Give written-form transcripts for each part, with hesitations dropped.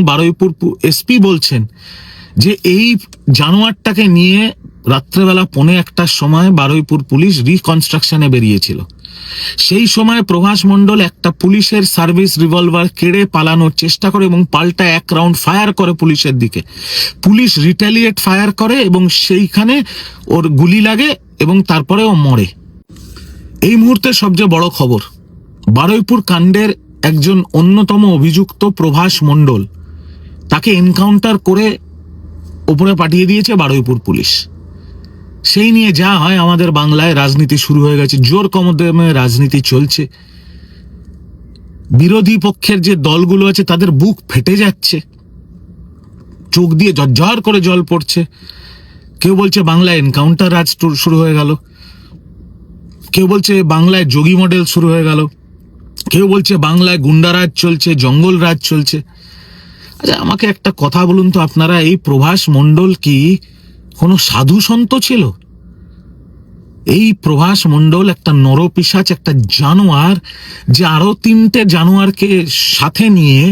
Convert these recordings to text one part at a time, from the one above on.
Baruipur SP বলছেন যে এই জানোয়ারটাকে নিয়ে রাত্রেবেলা 1:15টার সময় বারুইপুর পুলিশ রিকনস্ট্রাকশনে বেরিয়েছিল। সেই সময় প্রভাস মণ্ডল একটা পুলিশের সার্ভিস রিভলভার কেড়ে পালানোর চেষ্টা করে এবং পাল্টা 1 রাউন্ড ফায়ার করে পুলিশের দিকে। পুলিশ রিটালিয়েট ফায়ার করে এবং সেইখানে ওর গুলি লাগে এবং তারপরে ও মরে। এই মুহূর্তে সবচেয়ে বড় খবর, বারুইপুর কাণ্ডের একজন অন্যতম অভিযুক্ত প্রভাস মণ্ডল, তাকে এনকাউন্টার করে উপরে পাঠিয়ে দিয়েছে বারুইপুর পুলিশ। সেই নিয়ে যা হয়, আমাদের বাংলায় রাজনীতি শুরু হয়ে গেছে, জোর কদমে রাজনীতি চলছে। বিরোধী পক্ষের যে দলগুলো আছে তাদের বুক ফেটে যাচ্ছে, চোখ দিয়ে ঝরঝর করে জল পড়ছে। কেউ বলছে বাংলায় এনকাউন্টার রাজ শুরু হয়ে গেল, কেউ বলছে বাংলায় যোগী মডেল শুরু হয়ে গেল, কেউ বলছে বাংলায় গুন্ডারাজ চলছে, জঙ্গল রাজ চলছে। আচ্ছা, আমাকে একটা কথা বলুন তো আপনারা, এই প্রভাস মণ্ডল কি কোনো সাধু সন্ত ছিল? এই প্রভাস মণ্ডল একটা নরপিশাচ, একটা জানোয়ার, যে আরো 3টে জানোয়ারকে সাথে নিয়ে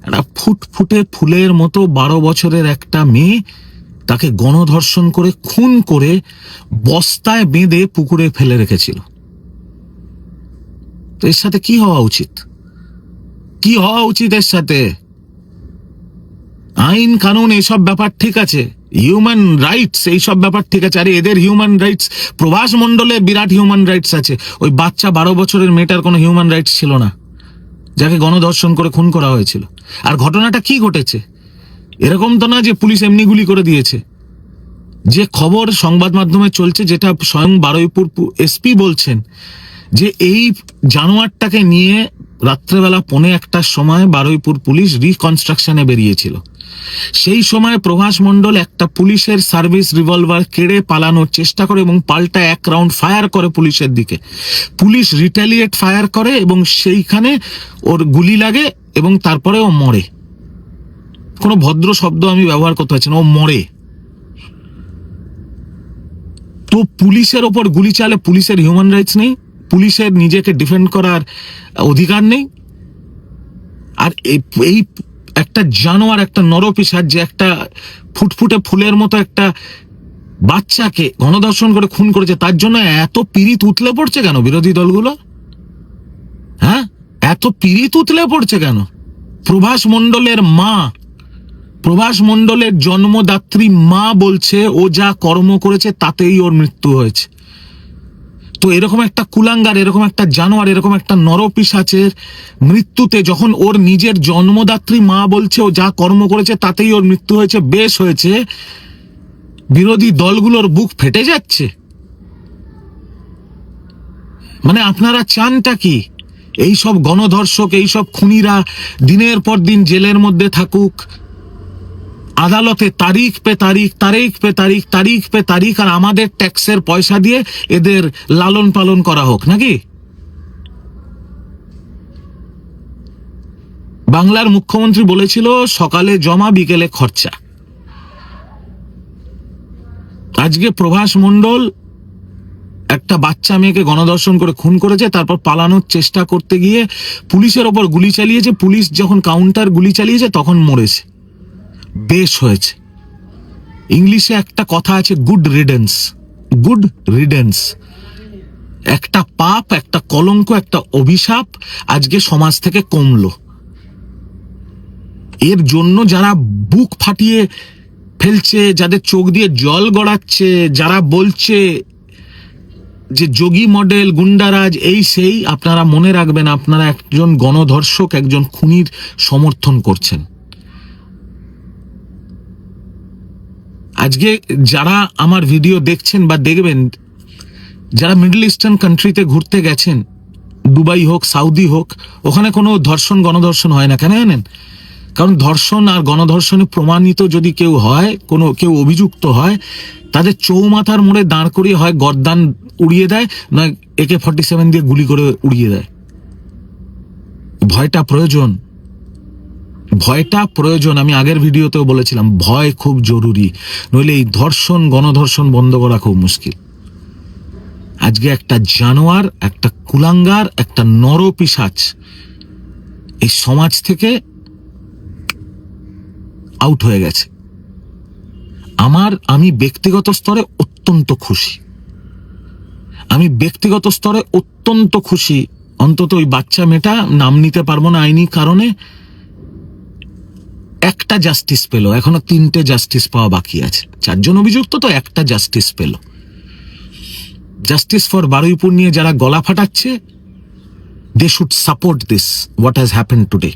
একটা ফুটফুটে ফুলের মতো 12 বছরের একটা মেয়ে, তাকে গণধর্ষণ করে খুন করে বস্তায় বেঁধে পুকুরে ফেলে রেখেছিল। তো এর সাথে কি হওয়া উচিত? কি হওয়া উচিত এর সাথে? আইন কানুন এইসব ব্যাপার ঠিক আছে, হিউম্যান রাইটস এইসব ব্যাপার ঠিক আছে। আরে এদের হিউম্যান রাইটস, প্রভাস মণ্ডলের বিরাট হিউম্যান রাইটস আছে। ওই বাচ্চা 12 বছরের মেয়েটার কোনো হিউম্যান রাইটস ছিল না, যাকে গণধর্ষণ করে খুন করা হয়েছিল। আর ঘটনাটা কি ঘটেছে? এরকম তো না যে পুলিশ এমনি গুলি করে দিয়েছে। যে খবর সংবাদ মাধ্যমে চলছে, যেটা স্বয়ং বারুইপুর এসপি বলছেন, যে এই জানোয়ারটাকে নিয়ে রাত্রেবেলা 1:15টার সময় বারুইপুর পুলিশ রিকনস্ট্রাকশনে বেরিয়েছিল। সেই সময় প্রভাস মণ্ডল একটা পুলিশের সার্ভিস রিভলভার কেড়ে পালানোর চেষ্টা করে এবং পাল্টা 1 রাউন্ড ফায়ার করে পুলিশের দিকে। পুলিশ রিটালিয়েট ফায়ার করে এবং সেইখানে ওর গুলি লাগে এবং তারপরে ও মরে। কোনো ভদ্র শব্দ আমি ব্যবহার করতে পারছি না, ও মরে। তো পুলিশের ওপর গুলি চালে পুলিশের হিউম্যান রাইটস নেই? পুলিশের নিজেকে ডিফেন্ড করার অধিকার নেই? আর এই একটা জানোয়ার, একটা নরপিশাচ, যে একটা ফুটফুটে ফুলের মতো একটা বাচ্চাকে গণধর্ষণ করে খুন করেছে, তার জন্য এত পীড়িত উতলে পড়ছে কেন বিরোধী দলগুলো? হ্যাঁ, এত পীড়িত উতলে পড়ছে কেন? প্রভাস মণ্ডলের মা, প্রভাস মণ্ডলের জন্মদাত্রী মা বলছে ও যা কর্ম করেছে তাতেই ওর মৃত্যু হয়েছে। তো এরকম একটা কুলাঙ্গার, এরকম একটা জানোয়ার, এরকম একটা নরপিশাচের মৃত্যুতে যখন ওর নিজের জন্মদাত্রী মা বলছে ও যা কর্ম করেছে তাতেই ওর মৃত্যু হয়েছে, বেশ হয়েছে, বিরোধী দলগুলোর বুক ফেটে যাচ্ছে। মানে আপনারা চানটা কি? এইসব গণধর্ষক, এইসব খুনিরা দিনের পর দিন জেলের মধ্যে থাকুক, আদালতে তারিখ পে তারিখ, তারিখ পে তারিখ, তারিখ পে তারিখ, আর আমাদের ট্যাক্সের পয়সা দিয়ে এদের লালন পালন করা হোক নাকি? বাংলার মুখ্যমন্ত্রী বলেছিল সকালে জমা বিকেলে খরচা। আজকে প্রভাস মণ্ডল একটা বাচ্চা মেয়েকে গণধর্ষণ করে খুন করেছে, তারপর পালানোর চেষ্টা করতে গিয়ে পুলিশের ওপর গুলি চালিয়েছে। পুলিশ যখন কাউন্টার গুলি চালিয়েছে তখন মরেছে, বেশ হয়েছে। ইংলিশে একটা কথা আছে, গুড রিডেন্স। গুড রিডেন্স। একটা পাপ, একটা কলঙ্ক, একটা অভিশাপ আজকে সমাজ থেকে কমলো। এর জন্য যারা বুক ফাটিয়ে ফেলছে, যাদের চোখ দিয়ে জল গড়াচ্ছে, যারা বলছে যে যোগী মডেল, গুন্ডারাজ, এই সেই, আপনারা মনে রাখবেন আপনারা একজন গণধর্ষক, একজন খুনির সমর্থন করছেন। আজকে যারা আমার ভিডিও দেখছেন বা দেখবেন, যারা মিডল ইস্টার্ন কান্ট্রিতে ঘুরতে গেছেন, দুবাই হোক, সৌদি হোক, ওখানে কোনো ধর্ষণ গণধর্ষণ হয় না। কেন জানেন? কারণ ধর্ষণ আর গণধর্ষণে প্রমাণিত যদি কেউ হয়, কেউ অভিযুক্ত হয়, তাদের চৌমাথার মোড়ে দাঁড় করিয়ে হয় গর্দান উড়িয়ে দেয়, নয় AK-47 দিয়ে গুলি করে উড়িয়ে দেয়। ভয়টা প্রয়োজন, ভয়টা প্রয়োজন। আমি আগের ভিডিওতেও বলেছিলাম, ভয় খুব জরুরি, নইলে এই ধর্ষণ গণধর্ষণ বন্ধ করা খুব মুশকিল। আজকে একটা জানোয়ার, একটা কুলাঙ্গার, একটা নরপিশাচ এই সমাজ থেকে আউট হয়ে গেছে। আমি ব্যক্তিগত স্তরে অত্যন্ত খুশি, অন্তত ওই বাচ্চা মেয়েটা, নাম নিতে পারবো না আইনি কারণে, একটা জাস্টিস পেল। এখনো 3টে জাস্টিস পাওয়া বাকি আছে। 4 জন অভিযুক্ত তো, একটা জাস্টিস পেল। জাস্টিস ফর বারুইপুর নিয়ে যারা গলা ফাটাচ্ছে, they should support this what has happened today.